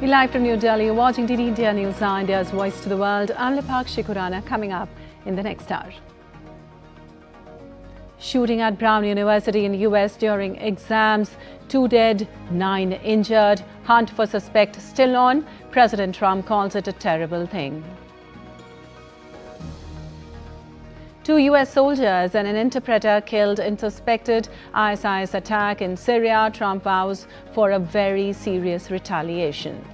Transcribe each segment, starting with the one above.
We're live from New Delhi. You're watching DD India News Now, India's voice to the world. I'm Lipakshi Khurana, coming up in the next hour. Shooting at Brown University in US during exams. 2 dead, 9 injured. Hunt for suspect still on. President Trump calls it a terrible thing. 2 US soldiers and an interpreter killed in suspected ISIS attack in Syria. Trump vows for a very serious retaliation.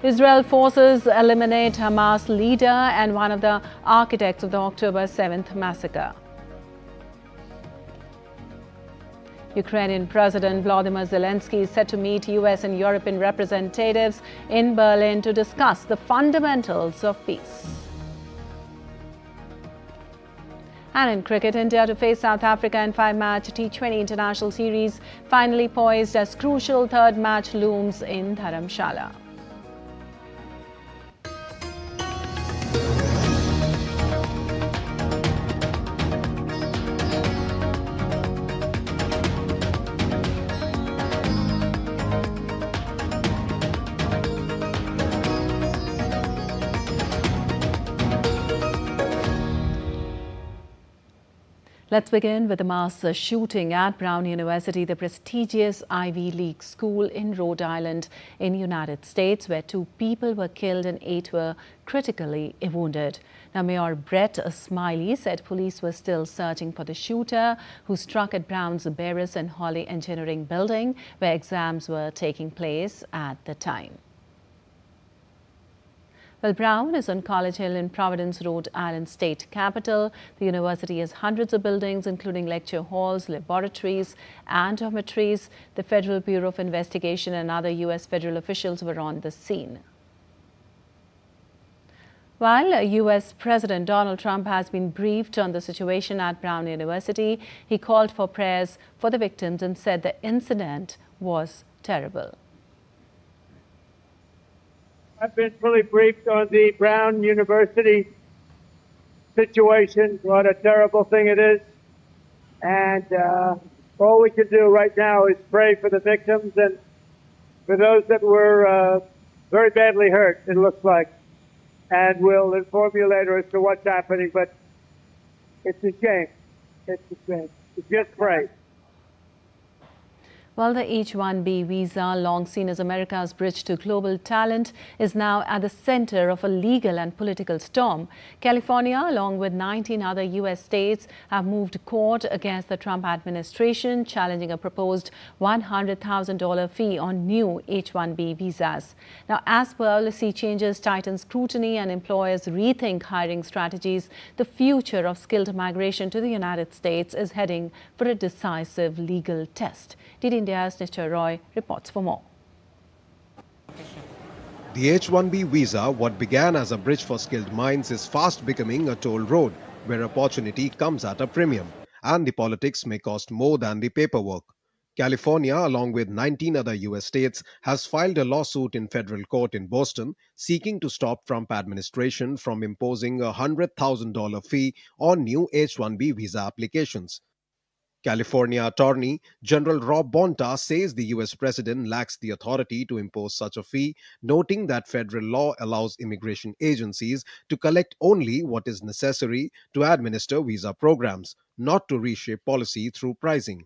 Israel forces eliminate Hamas leader and one of the architects of the October 7th massacre. Ukrainian President Volodymyr Zelensky is set to meet US and European representatives in Berlin to discuss the fundamentals of peace. And in cricket, India to face South Africa in 5-match T20 international series, finally poised as crucial third match looms in Dharamshala. Let's begin with the mass shooting at Brown University, the prestigious Ivy League school in Rhode Island in the United States, where 2 people were killed and 8 were critically wounded. Now, Mayor Brett Smiley said police were still searching for the shooter who struck at Brown's Belarus and Holly Engineering building, where exams were taking place at the time. Well, Brown is on College Hill in Providence, Rhode Island state capital. The university has hundreds of buildings, including lecture halls, laboratories and dormitories. The Federal Bureau of Investigation and other U.S. federal officials were on the scene. While U.S. President Donald Trump has been briefed on the situation at Brown University, he called for prayers for the victims and said the incident was terrible. I've been fully briefed on the Brown University situation, what a terrible thing it is. And all we can do right now is pray for the victims and for those that were very badly hurt, it looks like. And we'll inform you later as to what's happening, but it's a shame. It's a shame. Just pray. Well, the H-1B visa, long seen as America's bridge to global talent, is now at the center of a legal and political storm. California, along with 19 other U.S. states, have moved to court against the Trump administration, challenging a proposed $100,000 fee on new H-1B visas. Now, as policy changes tighten scrutiny and employers rethink hiring strategies, the future of skilled migration to the United States is heading for a decisive legal test. India's Nishcha Roy reports for more. The H-1B visa, what began as a bridge for skilled minds, is fast becoming a toll road where opportunity comes at a premium and the politics may cost more than the paperwork. California, along with 19 other US states, has filed a lawsuit in federal court in Boston seeking to stop Trump administration from imposing a $100,000 fee on new H-1B visa applications. California Attorney General Rob Bonta says the US president lacks the authority to impose such a fee, noting that federal law allows immigration agencies to collect only what is necessary to administer visa programs, not to reshape policy through pricing.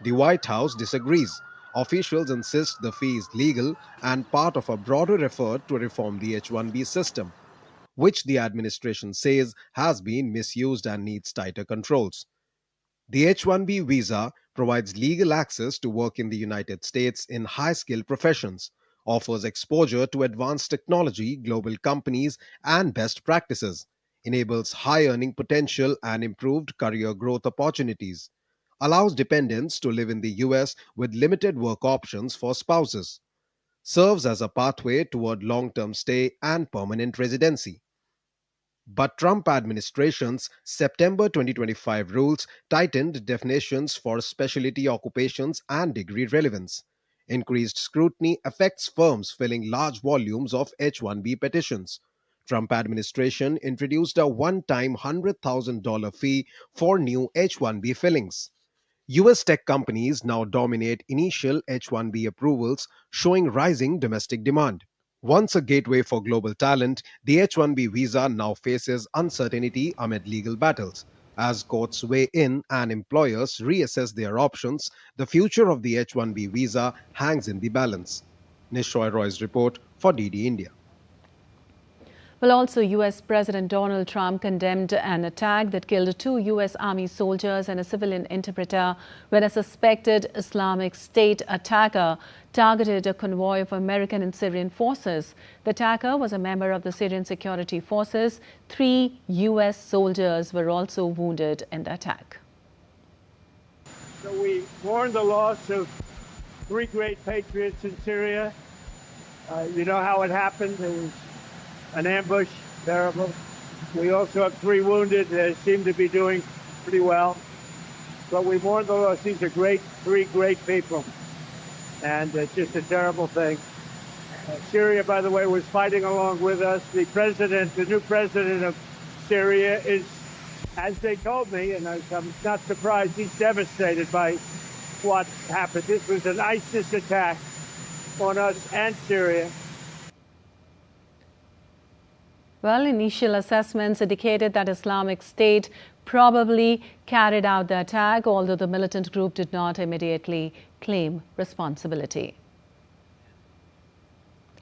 The White House disagrees. Officials insist the fee is legal and part of a broader effort to reform the H-1B system, which the administration says has been misused and needs tighter controls. The H-1B visa provides legal access to work in the United States in high-skilled professions, offers exposure to advanced technology, global companies, and best practices, enables high earning potential and improved career growth opportunities, allows dependents to live in the US with limited work options for spouses, serves as a pathway toward long-term stay and permanent residency. But Trump administration's September 2025 rules tightened definitions for specialty occupations and degree relevance. Increased scrutiny affects firms filling large volumes of H-1B petitions. Trump administration introduced a one-time $100,000 fee for new H-1B fillings. US tech companies now dominate initial H-1B approvals, showing rising domestic demand. Once a gateway for global talent, the H-1B visa now faces uncertainty amid legal battles. As courts weigh in and employers reassess their options, the future of the H-1B visa hangs in the balance. Nishroy Roy's report for DD India. Well, also, U.S. President Donald Trump condemned an attack that killed 2 U.S. Army soldiers and a civilian interpreter when a suspected Islamic State attacker targeted a convoy of American and Syrian forces. The attacker was a member of the Syrian security forces. 3 U.S. soldiers were also wounded in the attack. So we mourn the loss of 3 great patriots in Syria. You know how it happened. It was an ambush, terrible. We also have 3 wounded. They seem to be doing pretty well. But we mourn the loss. These are 3 great people. And it's just a terrible thing. Syria, by the way, was fighting along with us. The new president of Syria is, as they told me, and I'm not surprised, he's devastated by what happened. This was an ISIS attack on us and Syria. Well, initial assessments indicated that Islamic State probably carried out the attack, although the militant group did not immediately claim responsibility.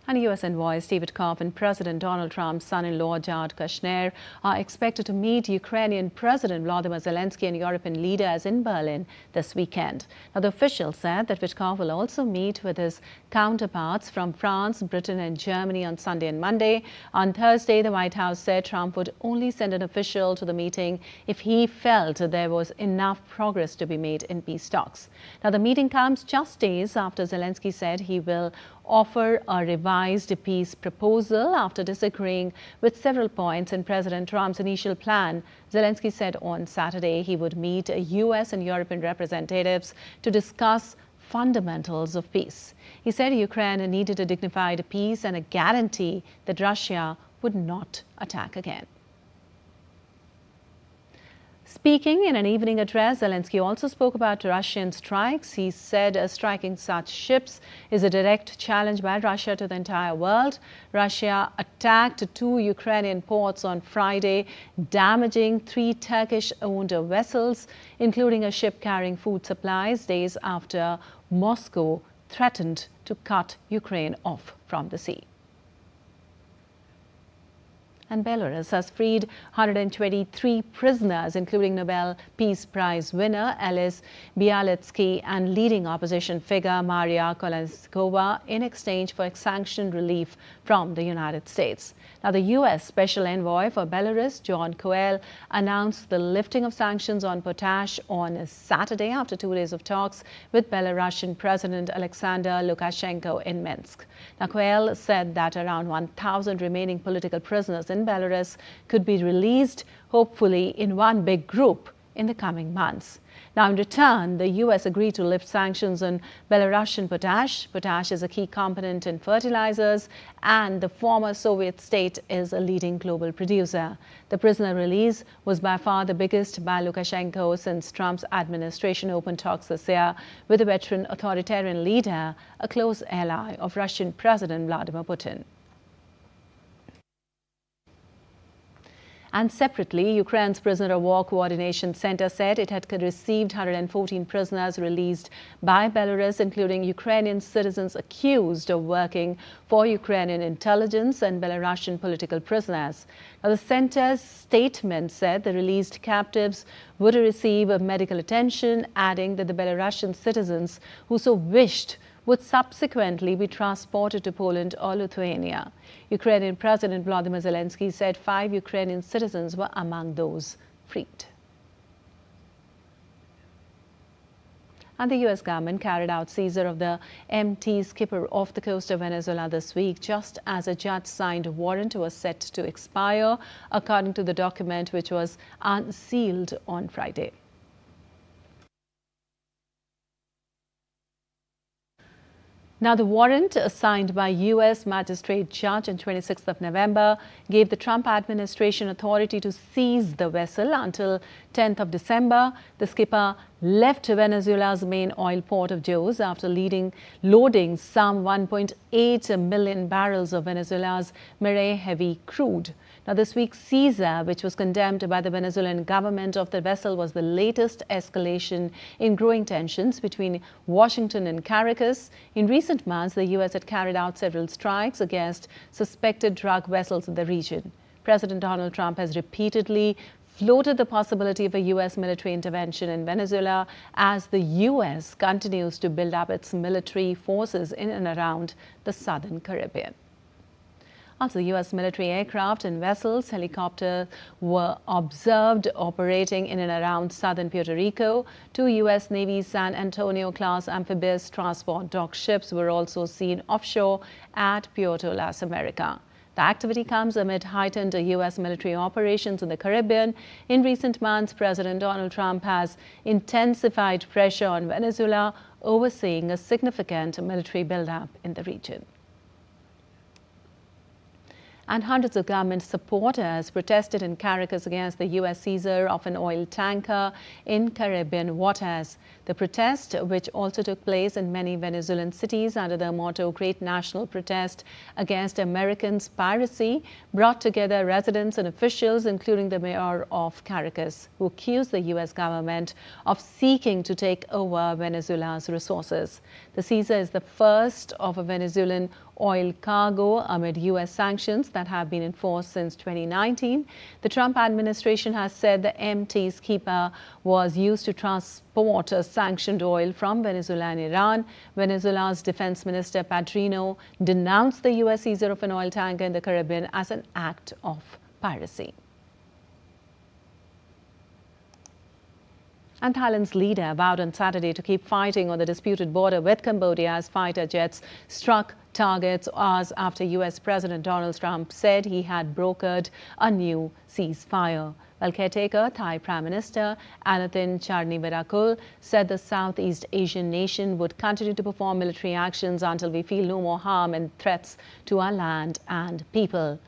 And U.S. envoy Steve Witkoff and President Donald Trump's son-in-law Jared Kushner are expected to meet Ukrainian President Volodymyr Zelensky and European leaders in Berlin this weekend. Now, the official said that Witkoff will also meet with his counterparts from France, Britain and Germany on Sunday and Monday. On Thursday, the White House said Trump would only send an official to the meeting if he felt there was enough progress to be made in peace talks. Now, the meeting comes just days after Zelensky said he will offer a revised peace proposal after disagreeing with several points in President Trump's initial plan. Zelensky said on Saturday he would meet U.S. and European representatives to discuss fundamentals of peace. He said Ukraine needed a dignified peace and a guarantee that Russia would not attack again. Speaking in an evening address, Zelensky also spoke about Russian strikes. He said striking such ships is a direct challenge by Russia to the entire world. Russia attacked 2 Ukrainian ports on Friday, damaging 3 Turkish-owned vessels, including a ship carrying food supplies, days after Moscow threatened to cut Ukraine off from the sea. And Belarus has freed 123 prisoners, including Nobel Peace Prize winner Ales Bialysky and leading opposition figure Maria Kolesnikova, in exchange for sanctioned relief from the United States. Now, the U.S. Special Envoy for Belarus, John Coel, announced the lifting of sanctions on potash on Saturday after 2 days of talks with Belarusian President Alexander Lukashenko in Minsk. Now, Coel said that around 1,000 remaining political prisoners in Belarus could be released, hopefully in one big group, in the coming months. Now, in return, the U.S. agreed to lift sanctions on Belarusian potash. Potash is a key component in fertilizers, and the former Soviet state is a leading global producer. The prisoner release was by far the biggest by Lukashenko since Trump's administration opened talks this year with a veteran authoritarian leader, a close ally of Russian President Vladimir Putin. And separately, Ukraine's Prisoner of War Coordination Center said it had received 114 prisoners released by Belarus, including Ukrainian citizens accused of working for Ukrainian intelligence and Belarusian political prisoners. Now, the center's statement said the released captives would receive medical attention, adding that the Belarusian citizens who so wished would subsequently be transported to Poland or Lithuania. Ukrainian President Volodymyr Zelensky said 5 Ukrainian citizens were among those freed. And the U.S. government carried out seizure of the MT Skipper off the coast of Venezuela this week, just as a judge-signed warrant was set to expire, according to the document which was unsealed on Friday. Now, the warrant signed by U.S. magistrate judge on 26th of November gave the Trump administration authority to seize the vessel until 10th of December. The skipper left Venezuela's main oil port of Jos after loading some 1.8 million barrels of Venezuela's Mare heavy crude. Now, this week's seizure, which was condemned by the Venezuelan government of the vessel, was the latest escalation in growing tensions between Washington and Caracas. In recent months, the U.S. had carried out several strikes against suspected drug vessels in the region. President Donald Trump has repeatedly floated the possibility of a U.S. military intervention in Venezuela as the U.S. continues to build up its military forces in and around the southern Caribbean. Also, U.S. military aircraft and vessels, helicopters were observed operating in and around southern Puerto Rico. Two U.S. Navy San Antonio-class amphibious transport dock ships were also seen offshore at Puerto Las America. The activity comes amid heightened U.S. military operations in the Caribbean. In recent months, President Donald Trump has intensified pressure on Venezuela, overseeing a significant military buildup in the region. And hundreds of government supporters protested in Caracas against the U.S. seizure of an oil tanker in Caribbean waters. The protest, which also took place in many Venezuelan cities under the motto Great National Protest Against Americans' Piracy, brought together residents and officials, including the mayor of Caracas, who accused the U.S. government of seeking to take over Venezuela's resources. The seizure is the first of a Venezuelan oil cargo amid U.S. sanctions that have been enforced since 2019. The Trump administration has said the MT skipper was used to transport sanctioned oil from Venezuela and Iran. Venezuela's Defense Minister Padrino denounced the U.S. seizure of an oil tanker in the Caribbean as an act of piracy. And Thailand's leader vowed on Saturday to keep fighting on the disputed border with Cambodia as fighter jets struck targets hours after U.S. President Donald Trump said he had brokered a new ceasefire. Well, caretaker Thai Prime Minister Anuthin Charnvirakul said the Southeast Asian nation would continue to perform military actions until we feel no more harm and threats to our land and people.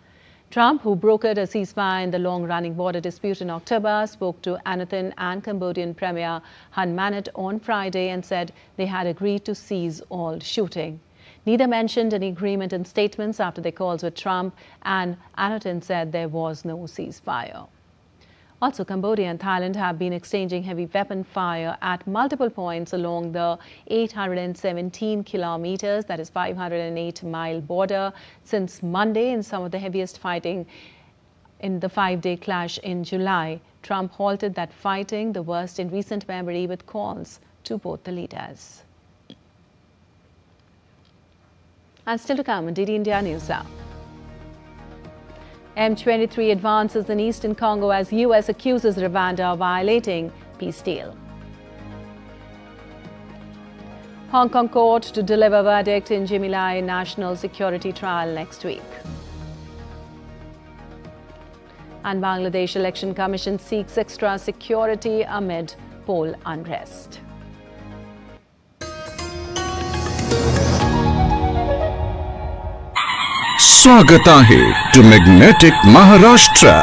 Trump, who brokered a ceasefire in the long-running border dispute in October, spoke to Anuthin and Cambodian Premier Hun Manet on Friday and said they had agreed to cease all shooting. Neither mentioned any agreement in statements after their calls with Trump, and Anuthin said there was no ceasefire. Also, Cambodia and Thailand have been exchanging heavy weapon fire at multiple points along the 817 kilometers, that is 508-mile border since Monday, in some of the heaviest fighting in the 5-day clash in July. Trump halted that fighting, the worst in recent memory, with calls to both the leaders. And still to come on DD India News Now. M23 advances in eastern Congo as U.S. accuses Rwanda of violating peace deal. Hong Kong court to deliver verdict in Jimmy Lai national security trial next week. And Bangladesh Election Commission seeks extra security amid poll unrest. स्वागत आहे to magnetic Maharashtra.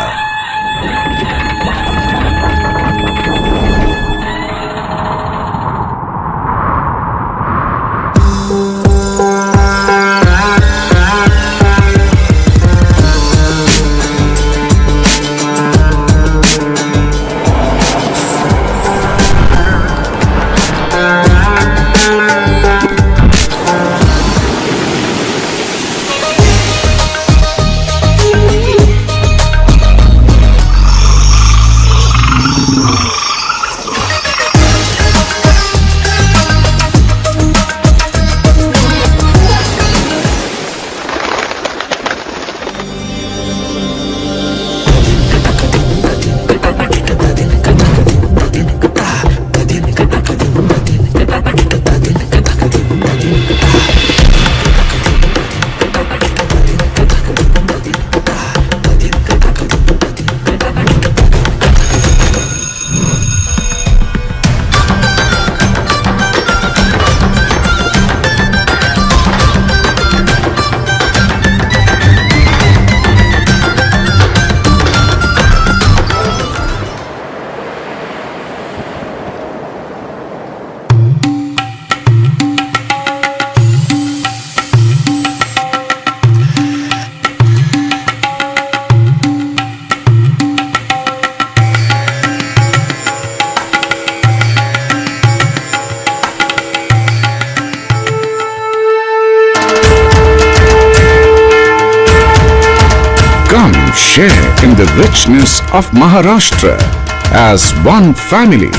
in the richness of Maharashtra as one family,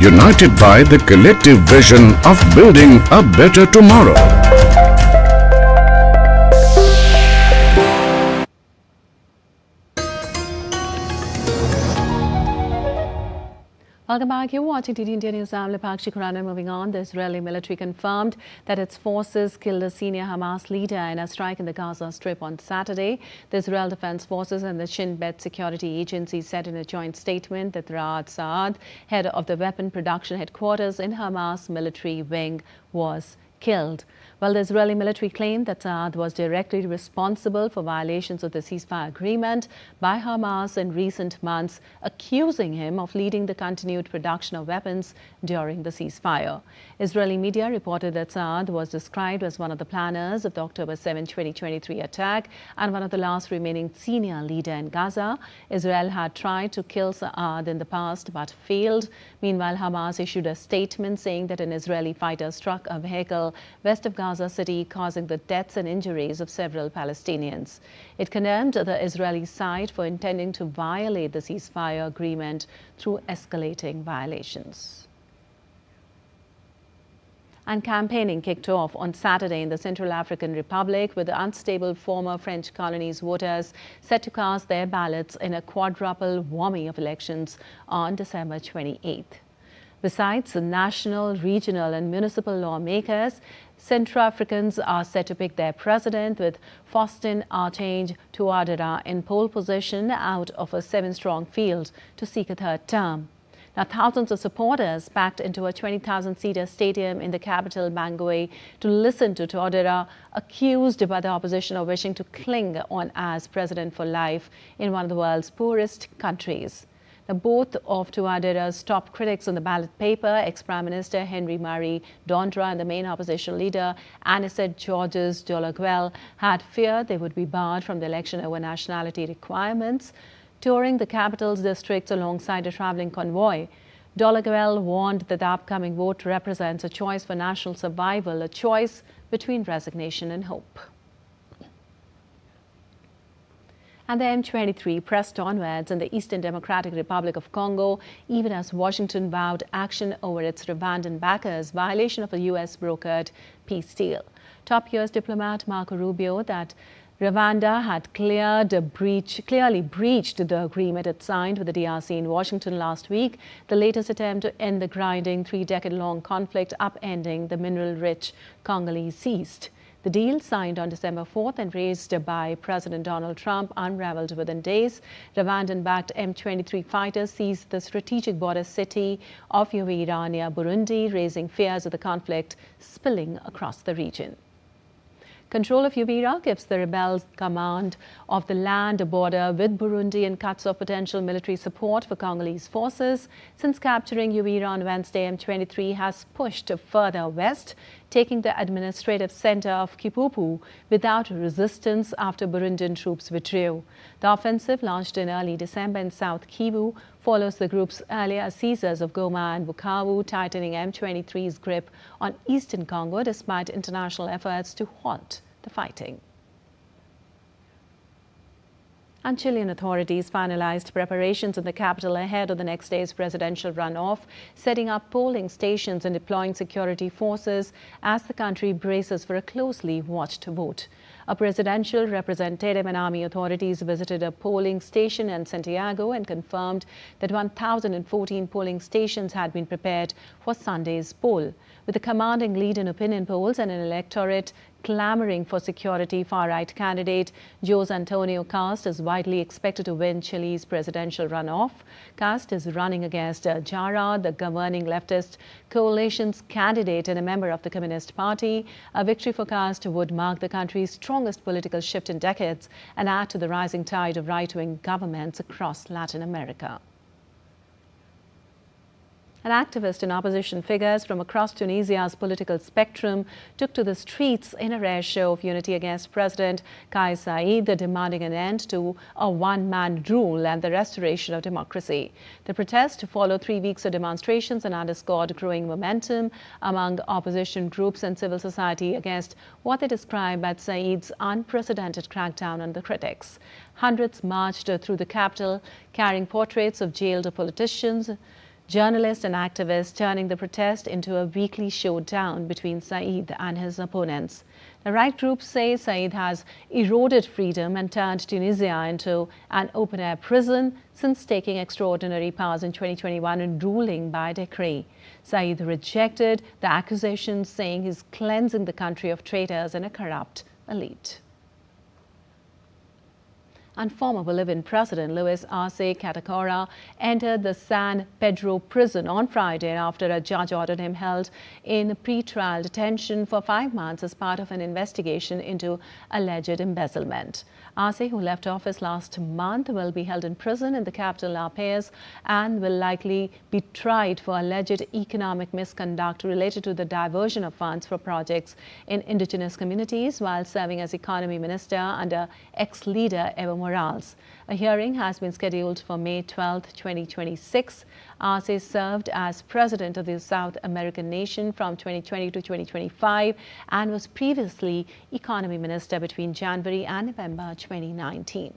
united by the collective vision of building a better tomorrow. Welcome back. You're watching TT India News. I'm Lipakshi Khurana. Moving on, the Israeli military confirmed that its forces killed a senior Hamas leader in a strike in the Gaza Strip on Saturday. The Israel Defense Forces and the Shin Bet Security Agency said in a joint statement that Raad Saad, head of the weapon production headquarters in Hamas military wing, was killed. Well, the Israeli military claimed that Saad was directly responsible for violations of the ceasefire agreement by Hamas in recent months, accusing him of leading the continued production of weapons during the ceasefire. Israeli media reported that Saad was described as one of the planners of the October 7, 2023 attack and one of the last remaining senior leader in Gaza. Israel had tried to kill Saad in the past but failed. Meanwhile, Hamas issued a statement saying that an Israeli fighter struck a vehicle west of Gaza City, causing the deaths and injuries of several Palestinians. It condemned the Israeli side for intending to violate the ceasefire agreement through escalating violations. And campaigning kicked off on Saturday in the Central African Republic, with the unstable former French colonies voters set to cast their ballots in a quadruple whammy of elections on December 28th. Besides the national, regional and municipal lawmakers, Central Africans are set to pick their president, with Faustin Archange Touadera in pole position out of a 7-strong field to seek a third term. Now, thousands of supporters packed into a 20,000-seater stadium in the capital, Bangui, to listen to Touadera, accused by the opposition of wishing to cling on as president for life in one of the world's poorest countries. Now, both of Touadera's top critics on the ballot paper, ex-Prime Minister Henry Marie Dondra and the main opposition leader Anicet Georges Dolaguel, had feared they would be barred from the election over nationality requirements. Touring the capital's districts alongside a travelling convoy, Dolaguel warned that the upcoming vote represents a choice for national survival, a choice between resignation and hope. And the M23 pressed onwards in the Eastern Democratic Republic of Congo, even as Washington vowed action over its Rwandan backers' violation of a U.S.-brokered peace deal. Top U.S. diplomat Marco Rubio that Rwanda had clearly breached the agreement it signed with the DRC in Washington last week, the latest attempt to end the grinding 3-decade-long conflict upending the mineral-rich Congolese east. The deal, signed on December 4th and raised by President Donald Trump, unraveled within days. Rwandan-backed M23 fighters seized the strategic border city of Uvira near Burundi, raising fears of the conflict spilling across the region. Control of Uvira gives the rebels command of the land border with Burundi and cuts off potential military support for Congolese forces. Since capturing Uvira on Wednesday, M23 has pushed further west, taking the administrative center of Kipupu without resistance after Burundian troops withdrew. The offensive, launched in early December in South Kivu, follows the group's earlier seizures of Goma and Bukavu, tightening M23's grip on eastern Congo despite international efforts to halt the fighting. And Chilean authorities finalized preparations in the capital ahead of the next day's presidential runoff, setting up polling stations and deploying security forces as the country braces for a closely watched vote. A presidential representative and army authorities visited a polling station in Santiago and confirmed that 1,014 polling stations had been prepared for Sunday's poll. With a commanding lead in opinion polls and an electorate clamoring for security, far-right candidate Jose Antonio Cast is widely expected to win Chile's presidential runoff. Cast is running against Jara, the governing leftist coalition's candidate and a member of the Communist Party. A victory for Cast would mark the country's strongest political shift in decades and add to the rising tide of right-wing governments across Latin America. And activists and opposition figures from across Tunisia's political spectrum took to the streets in a rare show of unity against President Kais Saied, demanding an end to a one-man rule and the restoration of democracy. The protest followed 3 weeks of demonstrations and underscored growing momentum among opposition groups and civil society against what they described as Said's unprecedented crackdown on the critics. Hundreds marched through the capital carrying portraits of jailed politicians, journalists and activists, turning the protest into a weekly showdown between Saied and his opponents. The right groups say Saied has eroded freedom and turned Tunisia into an open-air prison since taking extraordinary powers in 2021 and ruling by decree. Saied rejected the accusations, saying he's cleansing the country of traitors and a corrupt elite. And former Bolivian President Luis Arce Catacora entered the San Pedro prison on Friday after a judge ordered him held in pre-trial detention for 5 months as part of an investigation into alleged embezzlement. Arce, who left office last month, will be held in prison in the capital La Paz and will likely be tried for alleged economic misconduct related to the diversion of funds for projects in indigenous communities while serving as economy minister under ex-leader Evo Morales. A hearing has been scheduled for May 12, 2026. Arce served as president of the South American nation from 2020 to 2025 and was previously economy minister between January and November 2019.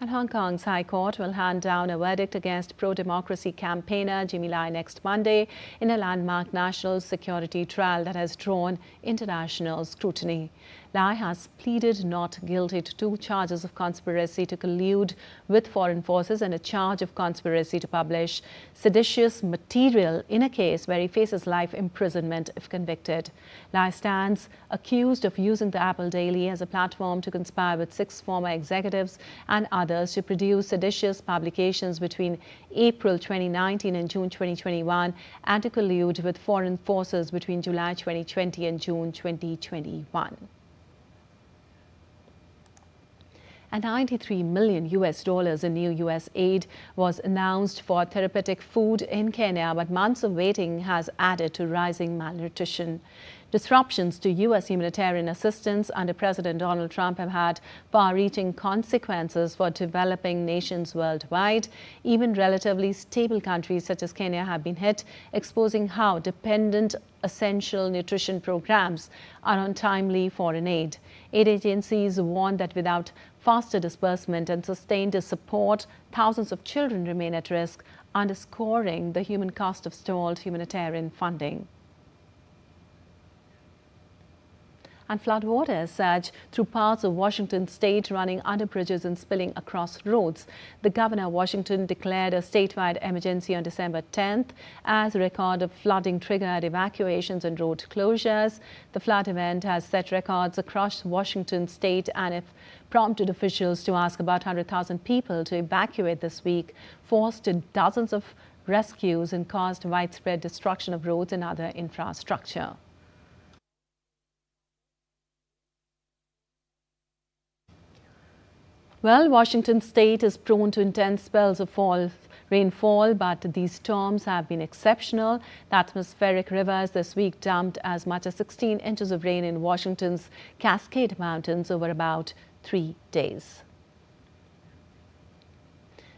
And Hong Kong's High Court will hand down a verdict against pro-democracy campaigner Jimmy Lai next Monday in a landmark national security trial that has drawn international scrutiny. Lai has pleaded not guilty to 2 charges of conspiracy to collude with foreign forces and a charge of conspiracy to publish seditious material in a case where he faces life imprisonment if convicted. Lai stands accused of using the Apple Daily as a platform to conspire with 6 former executives and others to produce seditious publications between April 2019 and June 2021 and to collude with foreign forces between July 2020 and June 2021. And $93 million in new U.S. aid was announced for therapeutic food in Kenya, but months of waiting has added to rising malnutrition. Disruptions to U.S. humanitarian assistance under President Donald Trump have had far-reaching consequences for developing nations worldwide. Even relatively stable countries such as Kenya have been hit, exposing how dependent essential nutrition programs are on timely foreign aid. Aid agencies warn that without faster disbursement and sustained support, thousands of children remain at risk, underscoring the human cost of stalled humanitarian funding. And floodwaters surge through parts of Washington state, running under bridges and spilling across roads. The governor of Washington declared a statewide emergency on December 10th as a record of flooding triggered evacuations and road closures. The flood event has set records across Washington state and it prompted officials to ask about 100,000 people to evacuate this week, forced dozens of rescues and caused widespread destruction of roads and other infrastructure. Well, Washington state is prone to intense spells of rainfall, but these storms have been exceptional. The atmospheric rivers this week dumped as much as 16 inches of rain in Washington's Cascade Mountains over about 3 days.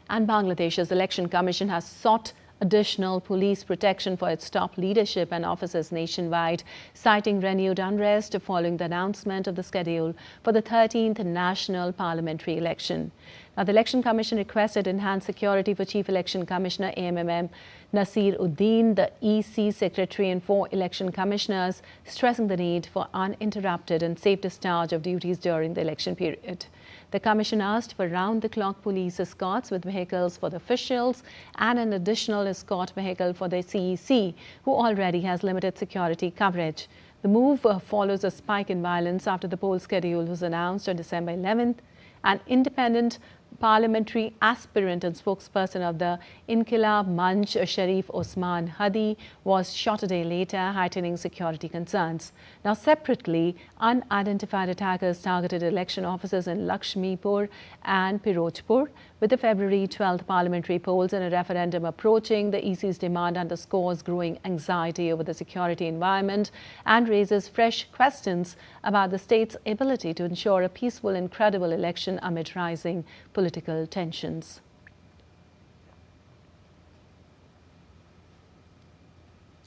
And Bangladesh's Election Commission has sought additional police protection for its top leadership and officers nationwide, citing renewed unrest following the announcement of the schedule for the 13th national parliamentary election. Now, the Election Commission requested enhanced security for Chief Election Commissioner AMM Nasir Uddin, the EC Secretary and 4 election commissioners, stressing the need for uninterrupted and safe discharge of duties during the election period. The Commission asked for round-the-clock police escorts with vehicles for the officials and an additional escort vehicle for the CEC, who already has limited security coverage. The move follows a spike in violence after the poll schedule was announced on December 11th. An independent parliamentary aspirant and spokesperson of the Inqilab Manch, Sharif Osman Hadi, was shot a day later, heightening security concerns. Now, separately, unidentified attackers targeted election officers in Lakshmipur and Pirojpur. With the February 12th parliamentary polls and a referendum approaching, the EC's demand underscores growing anxiety over the security environment and raises fresh questions about the state's ability to ensure a peaceful and credible election amid rising political tensions.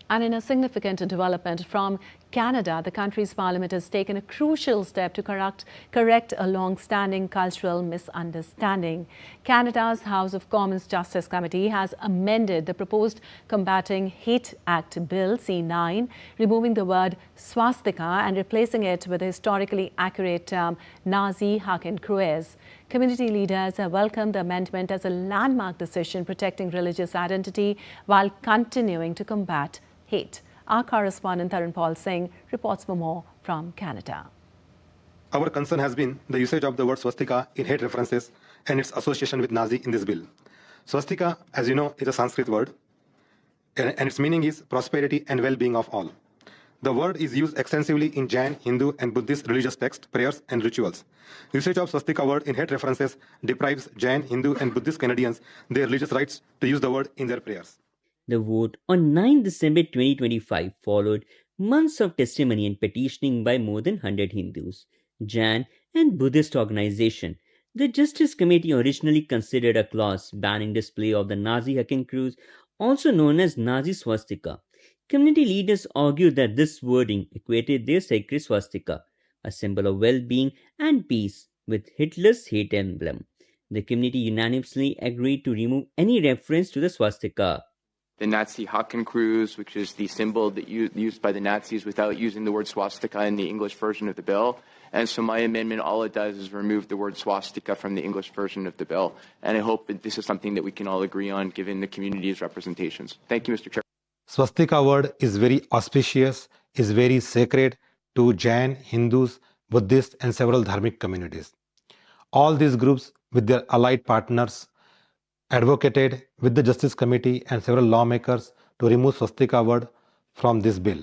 And in a significant development from Canada, the country's parliament has taken a crucial step to correct a long-standing cultural misunderstanding. Canada's House of Commons Justice Committee has amended the proposed Combating Hate Act Bill C9, removing the word swastika and replacing it with the historically accurate term Nazi Hakenkreuz. Community leaders have welcomed the amendment as a landmark decision protecting religious identity while continuing to combat hate. Our correspondent Dharamshala Singh reports for more from Canada. Our concern has been the usage of the word swastika in hate references and its association with Nazi in this bill. Swastika, as you know, is a Sanskrit word, and its meaning is prosperity and well-being of all. The word is used extensively in Jain, Hindu, and Buddhist religious texts, prayers, and rituals. Usage of swastika word in hate references deprives Jain, Hindu, and Buddhist Canadians their religious rights to use the word in their prayers. The vote on 9 December 2025 followed months of testimony and petitioning by more than 100 Hindus, Jain, and Buddhist organizations. The Justice Committee originally considered a clause banning display of the Nazi Hakenkreuz, also known as Nazi swastika. Community leaders argued that this wording equated their sacred swastika, a symbol of well-being and peace, with Hitler's hate emblem. The community unanimously agreed to remove any reference to the swastika. The Nazi Hakenkreuz, which is the symbol that used by the Nazis without using the word swastika in the English version of the bill. And so my amendment, all it does is remove the word swastika from the English version of the bill. And I hope that this is something that we can all agree on, given the community's representations. Thank you, Mr. Chair. Swastika word is very auspicious, is very sacred to Jain, Hindus, Buddhist, and several Dharmic communities. All these groups, with their allied partners, advocated with the Justice Committee and several lawmakers to remove swastika word from this bill.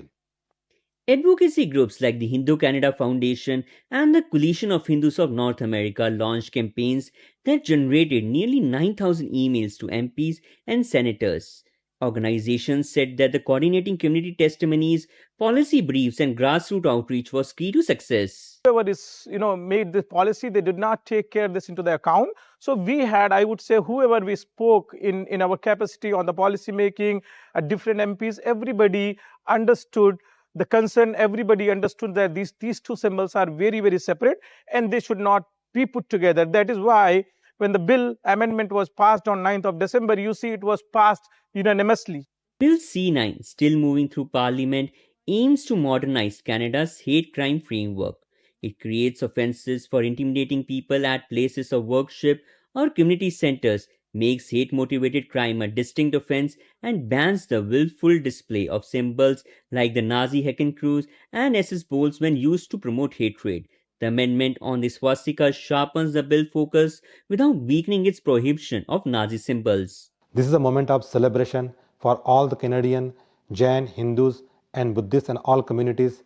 Advocacy groups like the Hindu Canada Foundation and the Coalition of Hindus of North America launched campaigns that generated nearly 9,000 emails to MPs and senators. Organizations said that the coordinating community testimonies, policy briefs, and grassroots outreach was key to success. Whoever made this policy, they did not take care of this into the account. So we had, I would say, whoever we spoke in our capacity on the policy making, different MPs, everybody understood the concern. Everybody understood that these two symbols are very, very separate and they should not be put together. That is why when the bill amendment was passed on 9th of December, you see it was passed unanimously. Bill C9, still moving through Parliament, aims to modernize Canada's hate crime framework. It creates offences for intimidating people at places of worship or community centres, makes hate-motivated crime a distinct offence, and bans the willful display of symbols like the Nazi Hakenkreuz and SS bowls when used to promote hatred. The amendment on the swastika sharpens the bill focus without weakening its prohibition of Nazi symbols. This is a moment of celebration for all the Canadian, Jain, Hindus, and Buddhists and all communities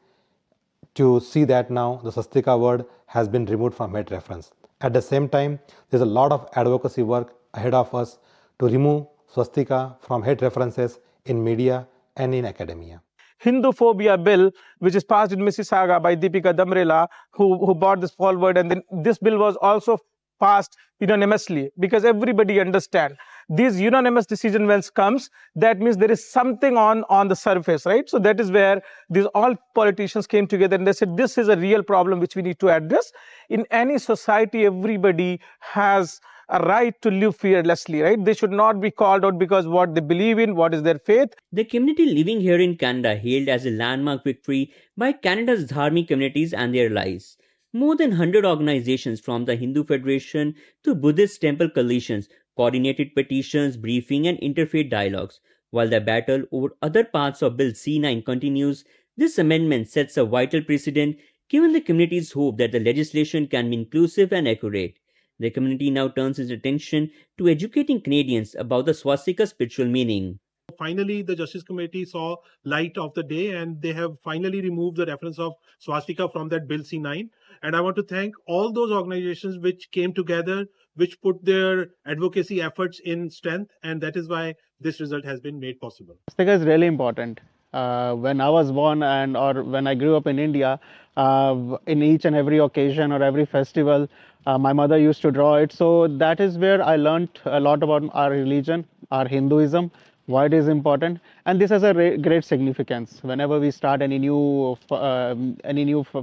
to see that now the swastika word has been removed from hate reference. At the same time, there's a lot of advocacy work ahead of us to remove swastika from hate references in media and in academia. Hinduphobia bill, which is passed in Mississauga by Deepika Damrela, who brought this forward, and then this bill was also passed unanimously because everybody understands this unanimous decision when it comes, that means there is something on the surface, right? So that is where these all politicians came together and they said this is a real problem which we need to address. In any society, everybody has a right to live fearlessly, right? They should not be called out because what they believe in, what is their faith. The community living here in Canada hailed as a landmark victory by Canada's Dharmic communities and their allies. More than 100 organizations from the Hindu Federation to Buddhist temple coalitions coordinated petitions, briefing, and interfaith dialogues. While the battle over other parts of Bill C9 continues, this amendment sets a vital precedent given the community's hope that the legislation can be inclusive and accurate. The community now turns its attention to educating Canadians about the swastika's spiritual meaning. Finally, the Justice Committee saw light of the day and they have finally removed the reference of swastika from that Bill C9. And I want to thank all those organizations which came together, which put their advocacy efforts in strength, and that is why this result has been made possible. Swastika is really important. When I was born or when I grew up in India, in each and every occasion or every festival, my mother used to draw it. So that is where I learned a lot about our religion, our Hinduism, why it is important, and this has a great significance. Whenever we start any new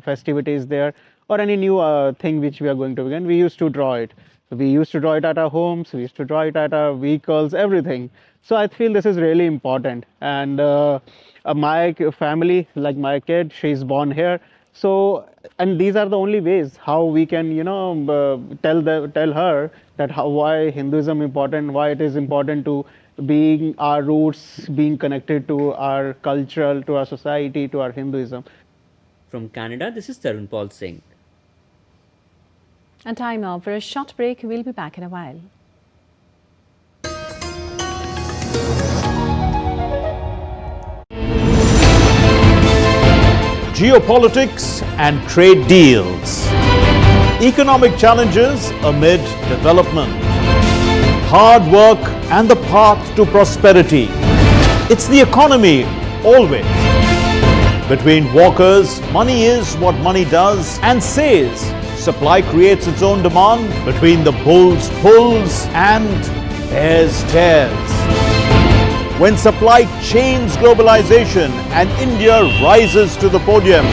festivities there or any new thing which we are going to begin, we used to draw it. We used to draw it at our homes, we used to draw it at our vehicles, everything. So I feel this is really important. And my family, like my kid, she's born here. So, and these are the only ways how we can, tell her that why Hinduism important, why it is important to being our roots, being connected to our culture, to our society, to our Hinduism. From Canada, this is Tarun Paul Singh. And time now for a short break. We'll be back in a while. Geopolitics and trade deals. Economic challenges amid development. Hard work and the path to prosperity. It's the economy always. Between walkers, money is what money does and says. Supply creates its own demand. Between the bulls pulls and bears tears. When supply chains globalization and India rises to the podium.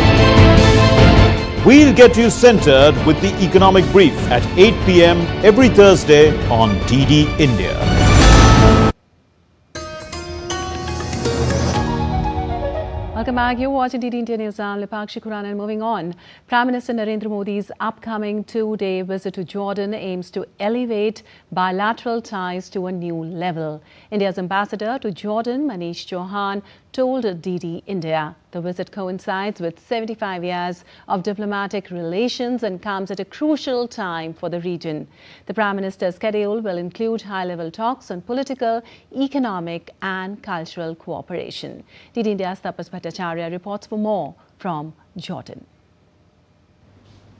We'll get you centered with the Economic Brief at 8 p.m. every Thursday on DD India. Welcome back. You're watching DD India News. I'm Lipakshi Khurana, and moving on. Prime Minister Narendra Modi's upcoming two-day visit to Jordan aims to elevate bilateral ties to a new level. India's ambassador to Jordan, Manish Chauhan, told DD India. The visit coincides with 75 years of diplomatic relations and comes at a crucial time for the region. The Prime Minister's schedule will include high-level talks on political, economic and cultural cooperation. DD India's Tapas Bhattacharya reports for more from Jordan.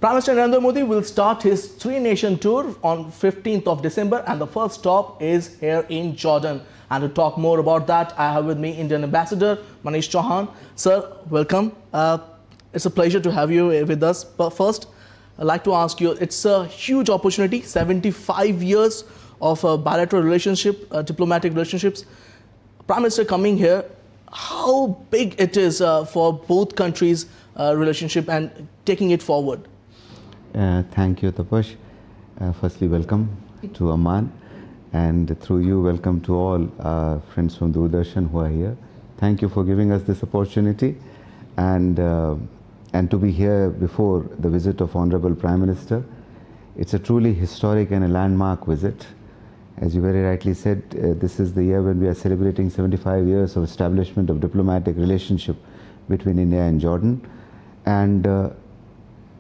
Prime Minister Narendra Modi will start his three-nation tour on 15th of December and the first stop is here in Jordan. And to talk more about that, I have with me Indian Ambassador Manish Chauhan. Sir, welcome. It's a pleasure to have you with us. But first, I'd like to ask you, it's a huge opportunity, 75 years of bilateral relationship, diplomatic relationships. Prime Minister coming here, how big it is for both countries' relationship and taking it forward? Thank you, Tapash. Firstly, welcome to Amman. And through you, welcome to all friends from Doordarshan who are here. Thank you for giving us this opportunity and to be here before the visit of Honorable Prime Minister. It's a truly historic and a landmark visit. As you very rightly said, this is the year when we are celebrating 75 years of establishment of diplomatic relationship between India and Jordan. And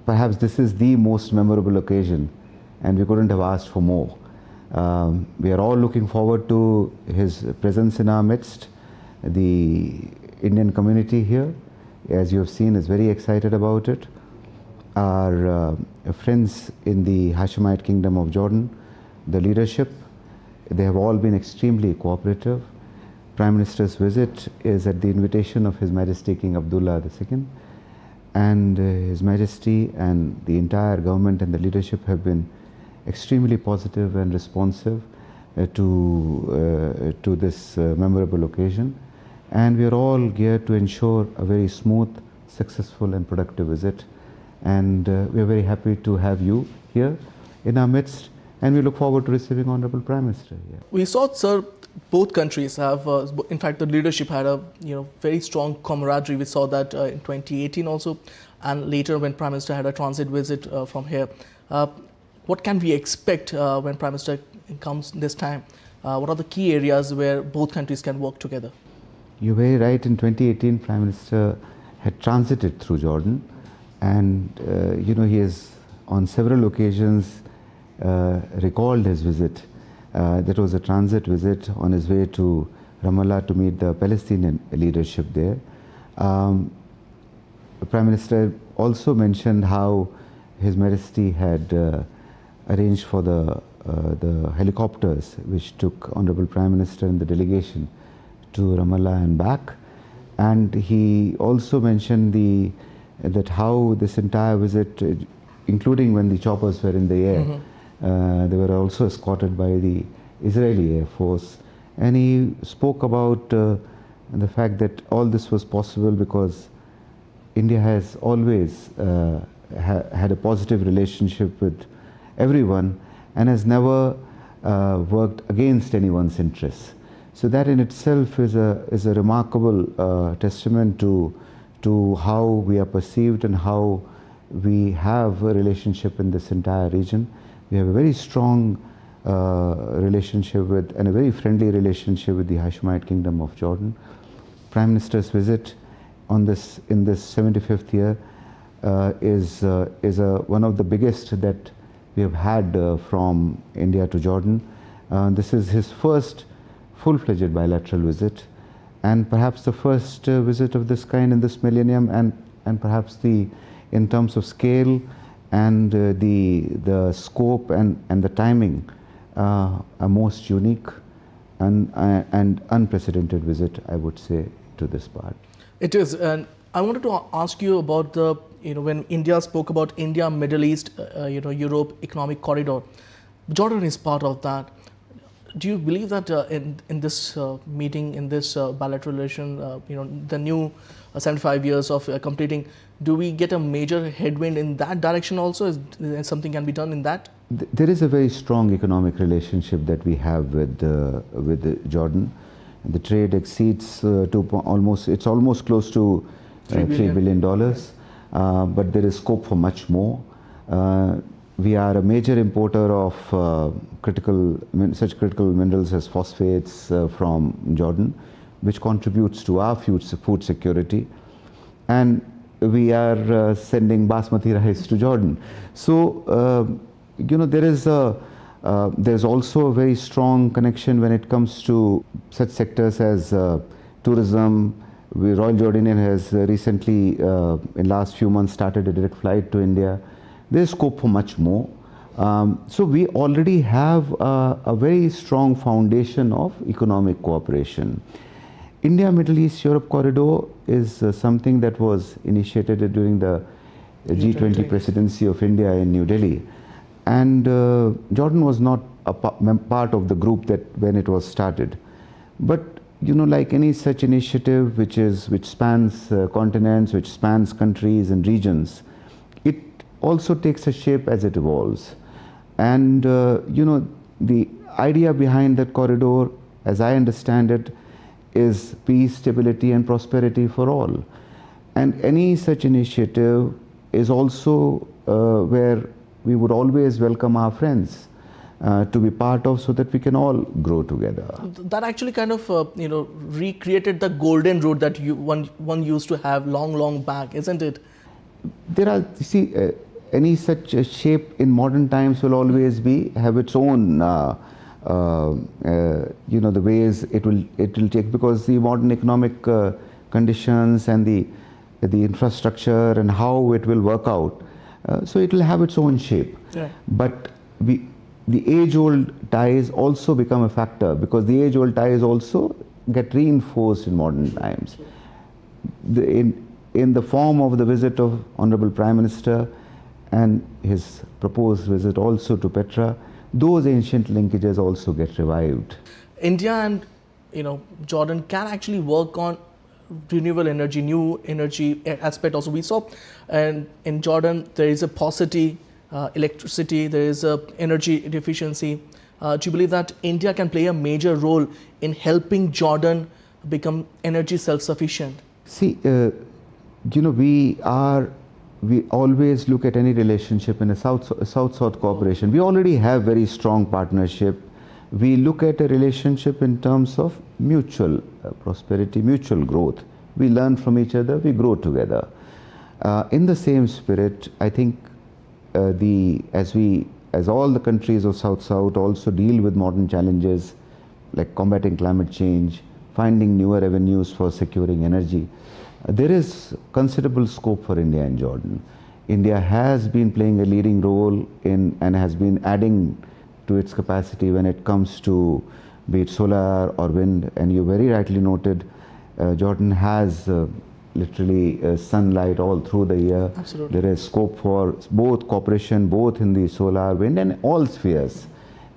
perhaps this is the most memorable occasion and we couldn't have asked for more. We are all looking forward to his presence in our midst. The Indian community here, as you have seen, is very excited about it. Our friends in the Hashemite Kingdom of Jordan, the leadership, they have all been extremely cooperative. Prime Minister's visit is at the invitation of His Majesty King Abdullah II, and His Majesty and the entire government and the leadership have been extremely positive and responsive to this memorable occasion, and we are all geared to ensure a very smooth, successful and productive visit, and we are very happy to have you here in our midst, and we look forward to receiving Honorable Prime Minister here. We saw, sir, both countries have, in fact, the leadership had a very strong camaraderie. We saw that in 2018 also, and later when Prime Minister had a transit visit from here. What can we expect when Prime Minister comes this time? What are the key areas where both countries can work together? You're very right. In 2018, Prime Minister had transited through Jordan, and he has on several occasions recalled his visit. That was a transit visit on his way to Ramallah to meet the Palestinian leadership there. The Prime Minister also mentioned how His Majesty had arranged for the helicopters which took Honorable Prime Minister and the delegation to Ramallah and back. And he also mentioned that how this entire visit, including when the choppers were in the air, they were also escorted by the Israeli Air Force. And he spoke about the fact that all this was possible because India has always had a positive relationship with everyone and has never worked against anyone's interests. So that in itself is a remarkable testament to how we are perceived and how we have a relationship in this entire region. We have a very strong relationship with and a very friendly relationship with the Hashemite Kingdom of Jordan. Prime Minister's visit in this 75th year is one of the biggest that we have had from India to Jordan. This is his first full-fledged bilateral visit, and perhaps the first visit of this kind in this millennium, and perhaps in terms of scale and the scope and the timing, a most unique and unprecedented visit, I would say, to this part. It is, and I wanted to ask you about when India spoke about India, Middle East, Europe economic corridor. Jordan is part of that. Do you believe that in this meeting, in this bilateral relation, the new 75 years of completing, do we get a major headwind in that direction also? Is something can be done in that? There is a very strong economic relationship that we have with Jordan. The trade exceeds it's almost close to $3 billion, but there is scope for much more. We are a major importer of such critical minerals as phosphates from Jordan, which contributes to our food security. And we are sending basmati rice to Jordan. So, there's also a very strong connection when it comes to such sectors as tourism. Royal Jordanian has recently, in last few months, started a direct flight to India. There's scope for much more. So we already have a very strong foundation of economic cooperation. India, Middle East, Europe corridor is something that was initiated during the G20 presidency of India in New Delhi. And Jordan was not a part of the group that when it was started. But like any such initiative which spans continents, which spans countries and regions, it also takes a shape as it evolves. And the idea behind that corridor, as I understand it, is peace, stability and prosperity for all. And any such initiative is also where we would always welcome our friends to be part of, so that we can all grow together. That actually kind of recreated the golden road that one used to have long back, isn't it? There are, any such shape in modern times will always have its own the ways it will take, because the modern economic conditions and the infrastructure and how it will work out, so it will have its own shape. Yeah. But the age-old ties also become a factor, because the age-old ties also get reinforced in modern times. In the form of the visit of Honorable Prime Minister and his proposed visit also to Petra, those ancient linkages also get revived. India and Jordan can actually work on renewable energy, new energy aspect also. We saw, and in Jordan there is a paucity, electricity, there is a energy deficiency. Do you believe that India can play a major role in helping Jordan become energy self-sufficient? See, we always look at any relationship in a South-South cooperation. We already have very strong partnership. We look at a relationship in terms of mutual prosperity, mutual growth. We learn from each other, we grow together. In the same spirit, I think as as all the countries of South-South also deal with modern challenges like combating climate change, finding newer avenues for securing energy, there is considerable scope for India and Jordan. India has been playing a leading role in and has been adding to its capacity when it comes to be it solar or wind, and you very rightly noted Jordan has literally sunlight all through the year. Absolutely. There is scope for both cooperation, both in the solar, wind and all spheres.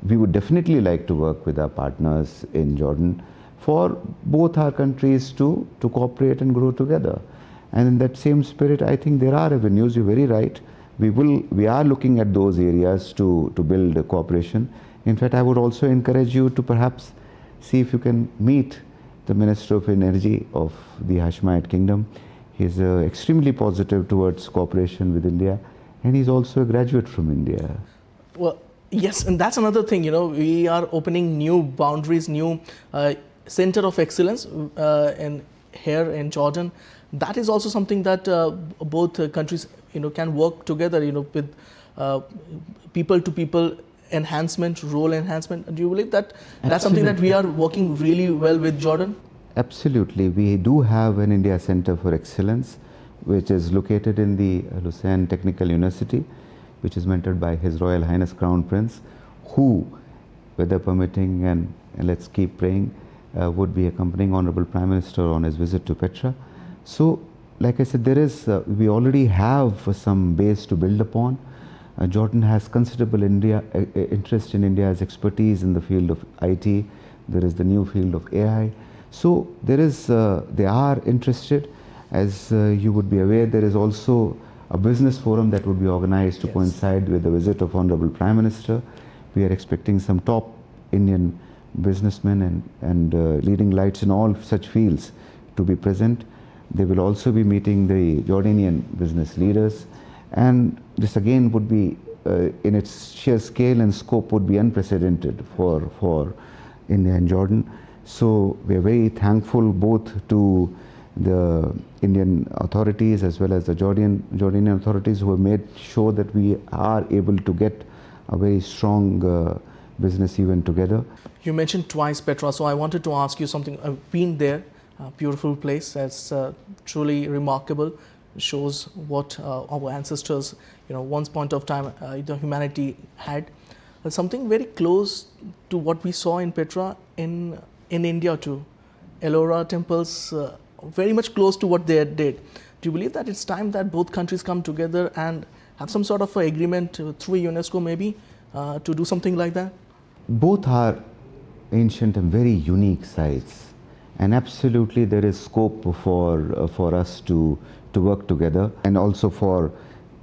We would definitely like to work with our partners in Jordan for both our countries to cooperate and grow together. And in that same spirit, I think there are avenues, you're very right. We are looking at those areas to build a cooperation. In fact, I would also encourage you to perhaps see if you can meet the Minister of Energy of the Hashemite Kingdom. He's extremely positive towards cooperation with India, and he's also a graduate from India. Well, yes, and that's another thing, you know, we are opening new boundaries, new center of excellence here in Jordan. That is also something that both countries, you know, can work together, you know, with people-to-people enhancement, role enhancement. Do you believe that that's something that we are working really well with Jordan? Absolutely. We do have an India Center for Excellence, which is located in the Lucerne Technical University, which is mentored by His Royal Highness Crown Prince, who, weather permitting and let's keep praying, would be accompanying Honorable Prime Minister on his visit to Petra. So, like I said, there is, we already have some base to build upon. Jordan has considerable interest in India's expertise in the field of IT. There is the new field of AI. So there is, they are interested. As you would be aware, there is also a business forum that would be organized to coincide with the visit of Honorable Prime Minister. We are expecting some top Indian businessmen and leading lights in all such fields to be present. They will also be meeting the Jordanian business leaders. And this again would be, in its sheer scale and scope, would be unprecedented for India and Jordan. So we are very thankful both to the Indian authorities as well as the Jordanian authorities who have made sure that we are able to get a very strong business event together. You mentioned twice Petra, so I wanted to ask you something. I've been there, a beautiful place. That's truly remarkable. Shows what our ancestors, you know, once point of time, the humanity had. Something very close to what we saw in Petra in India too. Ellora temples, very much close to what they did. Do you believe that it's time that both countries come together and have some sort of an agreement through UNESCO maybe to do something like that? Both are ancient and very unique sites, and absolutely there is scope for us to work together, and also for,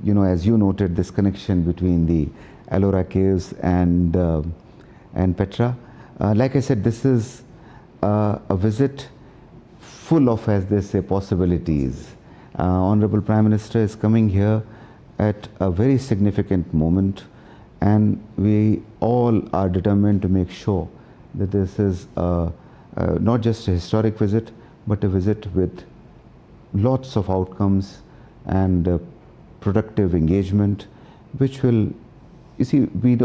you know, as you noted, this connection between the Ellora caves and Petra. Like I said, this is a visit full of, as they say, possibilities. Honorable Prime Minister is coming here at a very significant moment, and we all are determined to make sure that this is not just a historic visit, but a visit with lots of outcomes and productive engagement, which will, you see, we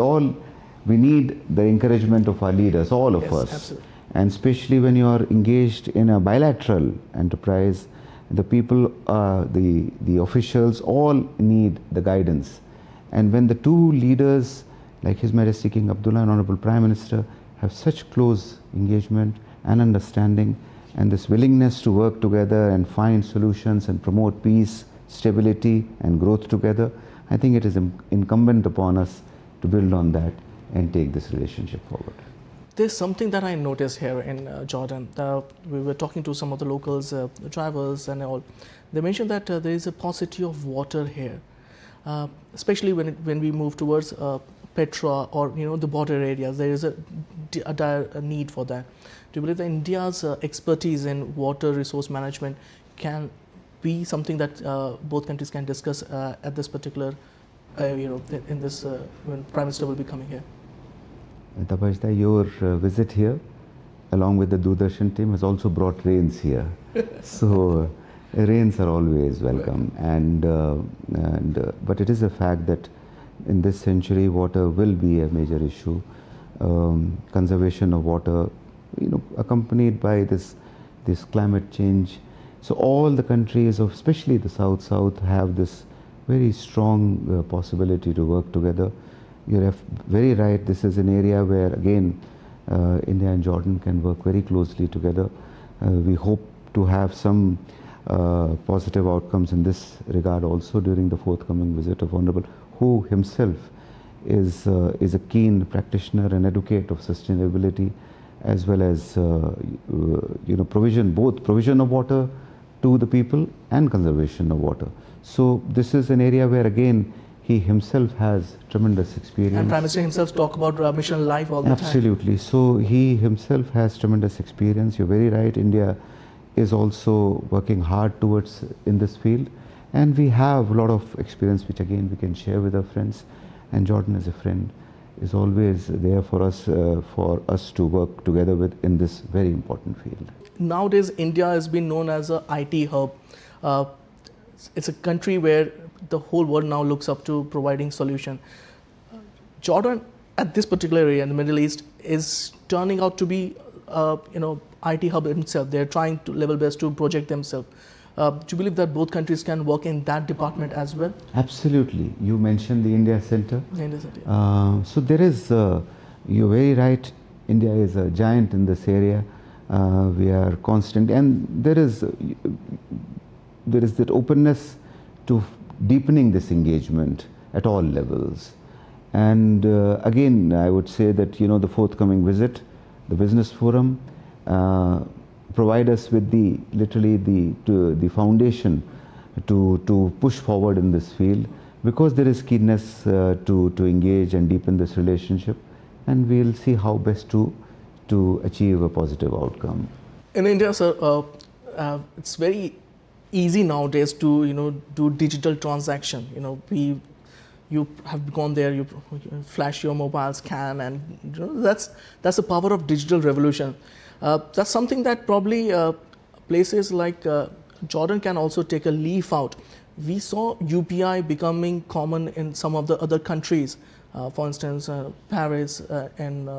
need the encouragement of our leaders, all of us. Absolutely. And especially when you are engaged in a bilateral enterprise, the people, the officials all need the guidance. And when the two leaders, like His Majesty King Abdullah and Honorable Prime Minister, have such close engagement and understanding, and this willingness to work together and find solutions and promote peace, stability and growth together, I think it is incumbent upon us to build on that and take this relationship forward. There's something that I noticed here in Jordan. We were talking to some of the locals, drivers and all. They mentioned that there is a paucity of water here, especially when we move towards Petra or, you know, the border areas. There is a dire need for that. Do you believe that India's expertise in water resource management can be something that both countries can discuss at this particular, you know, in this when Prime Minister will be coming here? Tabajda, your visit here, along with the Doordarshan team, has also brought rains here. So rains are always welcome, but it is a fact that in this century, water will be a major issue. Conservation of water, accompanied by this climate change. So all the countries, especially the South, have this very strong possibility to work together. You're very right. This is an area where, again, India and Jordan can work very closely together. We hope to have some positive outcomes in this regard also during the forthcoming visit of Honorable, who himself is a keen practitioner and advocate of sustainability, as well as provision of water to the people and conservation of water. So this is an area where, again, he himself has tremendous experience. And Prime Minister himself talk about mission life all the time. Absolutely. So he himself has tremendous experience. You're very right. India is also working hard towards in this field, and we have a lot of experience which, again, we can share with our friends. And Jordan, as a friend, is always there for us to work together with in this very important field. Nowadays, India has been known as an IT hub. It's a country where the whole world now looks up to providing solution. Jordan, at this particular area in the Middle East, is turning out to be, IT hub itself. They're trying to level best to project themselves. Do you believe that both countries can work in that department as well? Absolutely. You mentioned the India Center. The India Center. So there is, you're very right, India is a giant in this area. We are constant, and there is that openness to deepening this engagement at all levels. And again, I would say that, the forthcoming visit, the business forum, provide us with the foundation to push forward in this field, because there is keenness to engage and deepen this relationship, and we'll see how best to achieve a positive outcome. In India, sir, it's very easy nowadays to do digital transaction. You have gone there, you flash your mobile, scan, and that's the power of digital revolution. That's something that probably places like Jordan can also take a leaf out. We saw UPI becoming common in some of the other countries, for instance, Paris and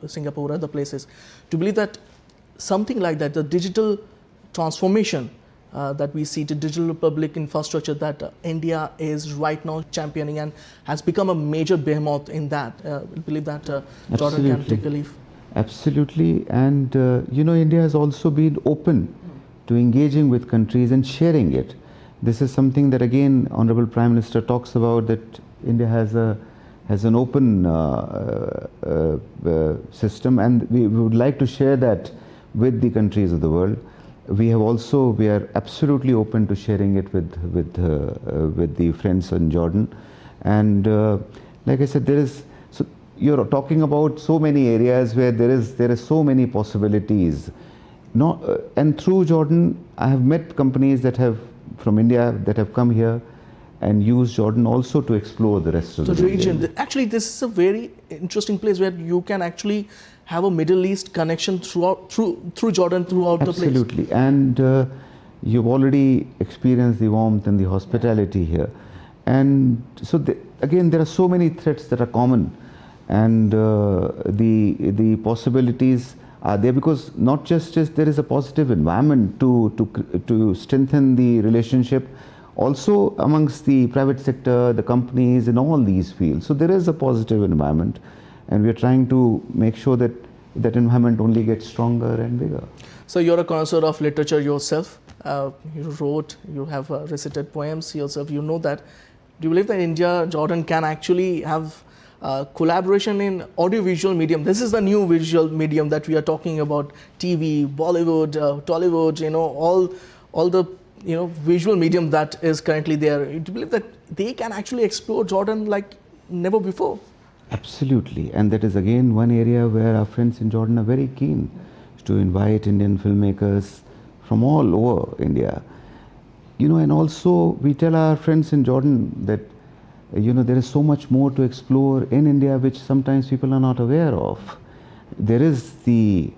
Singapore, other places. Do you believe that something like that, the digital transformation that we see, the digital public infrastructure that India is right now championing and has become a major behemoth in that, I believe that Jordan can take a leaf? Absolutely. And India has also been open to engaging with countries and sharing it. This is something that, again, Honorable Prime Minister talks about, that India has an open system, and we would like to share that with the countries of the world. We are absolutely open to sharing it with the friends in Jordan. And like I said, you're talking about so many areas where there is so many possibilities. And through Jordan, I have met companies from India that have come here and used Jordan also to explore the rest of the region. Actually, this is a very interesting place where you can actually have a Middle East connection through Jordan throughout the place. Absolutely. And you've already experienced the warmth and the hospitality here. And so, again, there are so many threats that are common. And the possibilities are there, because not just there is a positive environment to strengthen the relationship, also amongst the private sector, the companies in all these fields. So there is a positive environment, and we are trying to make sure that that environment only gets stronger and bigger. So you're a connoisseur of literature yourself. You wrote, you have recited poems yourself. You know that. Do you believe that India, Jordan can actually have collaboration in audiovisual medium? This is the new visual medium that we are talking about: TV, Bollywood, Tollywood. All the visual medium that is currently there. Do you believe that they can actually explore Jordan like never before? Absolutely, and that is again one area where our friends in Jordan are very keen to invite Indian filmmakers from all over India. And also we tell our friends in Jordan that there is so much more to explore in India which sometimes people are not aware of. There is the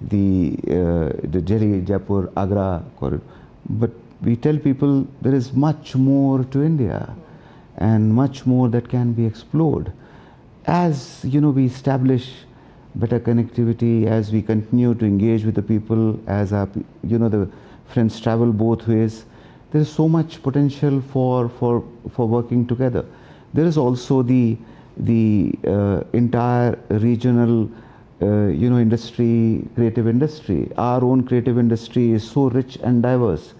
Delhi, Jaipur, Agra corridor, but we tell people there is much more to India. and much more that can be explored. As we establish better connectivity, as we continue to engage with the people, as our the friends travel both ways, there is so much potential for working together. There is also the entire regional industry, creative industry. Our own creative industry is so rich and diverse.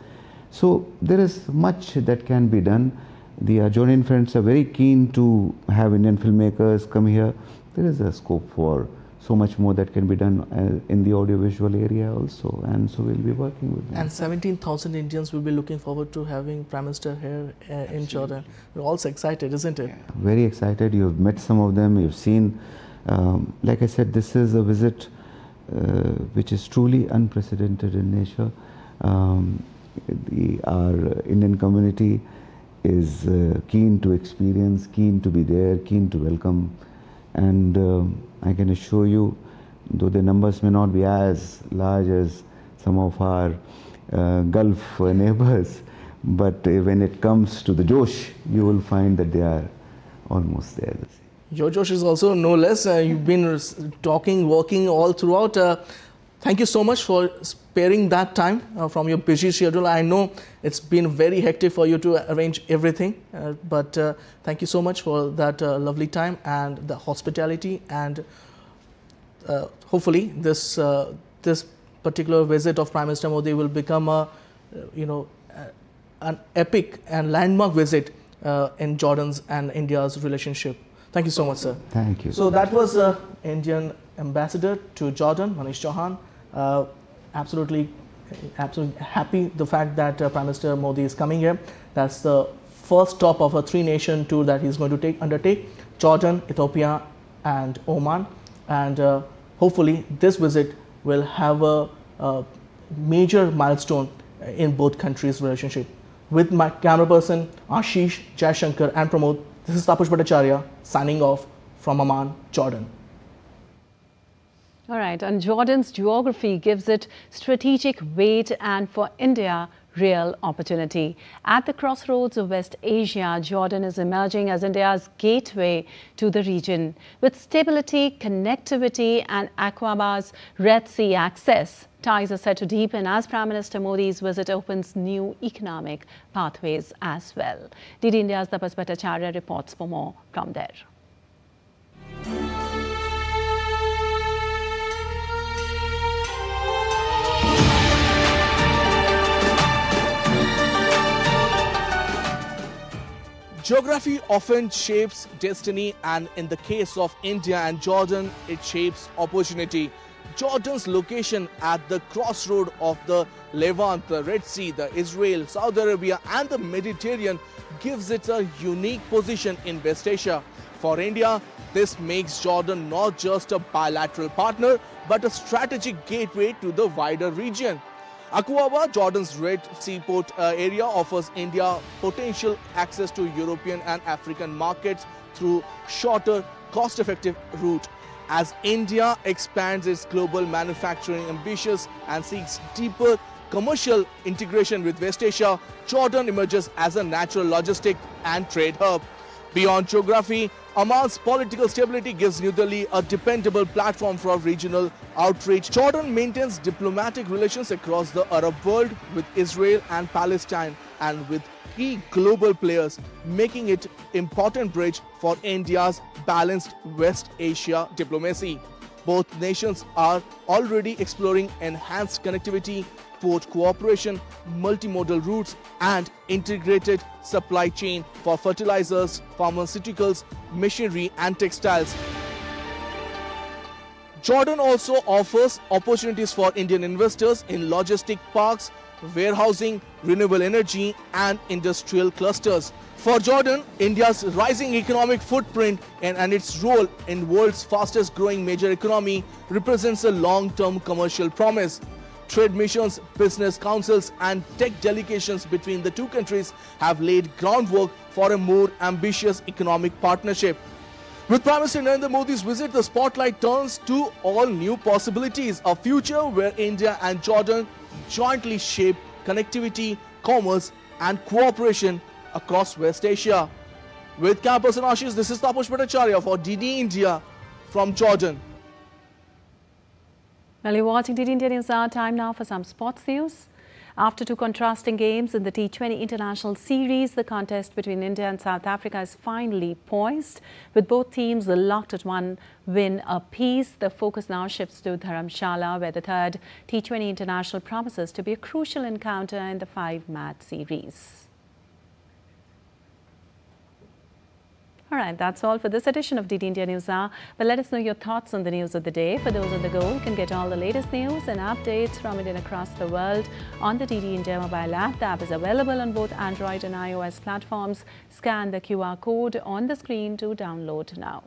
So there is much that can be done. The Jordanian friends are very keen to have Indian filmmakers come here. There is a scope for so much more that can be done in the audiovisual area also, and so we'll be working with them. And 17,000 Indians will be looking forward to having Prime Minister here in Jordan. We're also excited, isn't it? Yeah, very excited. You've met some of them, you've seen. Like I said, this is a visit which is truly unprecedented in nature. Our Indian community is keen to experience, keen to be there, keen to welcome, and I can assure you, though the numbers may not be as large as some of our Gulf neighbors, but when it comes to the Josh, you will find that they are almost there. Your Josh is also no less. You've been talking, working all throughout. Thank you so much for sparing that time from your busy schedule. I know it's been very hectic for you to arrange everything, but thank you so much for that lovely time and the hospitality, and hopefully this particular visit of Prime Minister Modi will become an epic and landmark visit in Jordan's and India's relationship. Thank you so much, sir. Thank you. So that was Indian ambassador to Jordan, Manish Chauhan. Absolutely happy the fact that Prime Minister Modi is coming here. That's the first stop of a three-nation tour that he's going to undertake: Jordan, Ethiopia, and Oman. And hopefully, this visit will have a major milestone in both countries' relationship. With my camera person Ashish, Jaishankar, and Pramod, this is Tapush Bhattacharya signing off from Amman, Jordan. All right, and Jordan's geography gives it strategic weight and for India, real opportunity. At the crossroads of West Asia, Jordan is emerging as India's gateway to the region. With stability, connectivity and Aqaba's Red Sea access, ties are set to deepen as Prime Minister Modi's visit opens new economic pathways as well. DD India's Tapush Bhattacharya reports for more from there. Geography often shapes destiny, and in the case of India and Jordan, it shapes opportunity. Jordan's location at the crossroad of the Levant, the Red Sea, the Israel, Saudi Arabia and the Mediterranean gives it a unique position in West Asia. For India, this makes Jordan not just a bilateral partner, but a strategic gateway to the wider region. Aqaba, Jordan's Red Sea port area, offers India potential access to European and African markets through shorter, cost-effective route. As India expands its global manufacturing ambitions and seeks deeper commercial integration with West Asia, Jordan emerges as a natural logistic and trade hub. Beyond geography, Amman's political stability gives New Delhi a dependable platform for regional outreach. Jordan maintains diplomatic relations across the Arab world with Israel and Palestine and with key global players, making it an important bridge for India's balanced West Asia diplomacy. Both nations are already exploring enhanced connectivity, port cooperation, multimodal routes and integrated supply chain for fertilizers, pharmaceuticals, machinery and textiles. Jordan also offers opportunities for Indian investors in logistic parks, warehousing, renewable energy and industrial clusters. For Jordan, India's rising economic footprint and its role in the world's fastest growing major economy represents a long-term commercial promise. Trade missions, business councils and tech delegations between the two countries have laid groundwork for a more ambitious economic partnership. With Prime Minister Narendra Modi's visit, the spotlight turns to all new possibilities, a future where India and Jordan jointly shape connectivity, commerce and cooperation across West Asia. With Campus and Ashish, this is Taposh Bhattacharya for DD India from Jordan. Well, you're watching DD India News Hour. Time now for some sports news. After two contrasting games in the T20 International Series, the contest between India and South Africa is finally poised. With both teams locked at one win apiece, the focus now shifts to Dharamshala, where the third T20 International promises to be a crucial encounter in the 5-match series. All right, that's all for this edition of DD India News Hour. But let us know your thoughts on the news of the day. For those on the go, you can get all the latest news and updates from India and across the world on the DD India mobile app. The app is available on both Android and iOS platforms. Scan the QR code on the screen to download now.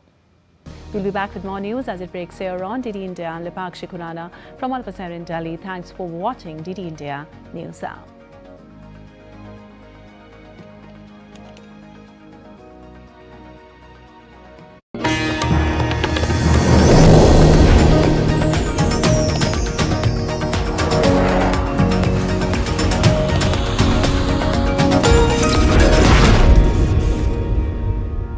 We'll be back with more news as it breaks here on DD India. I'm Lipakshi Khurana from all of us here in Delhi. Thanks for watching DD India News Hour.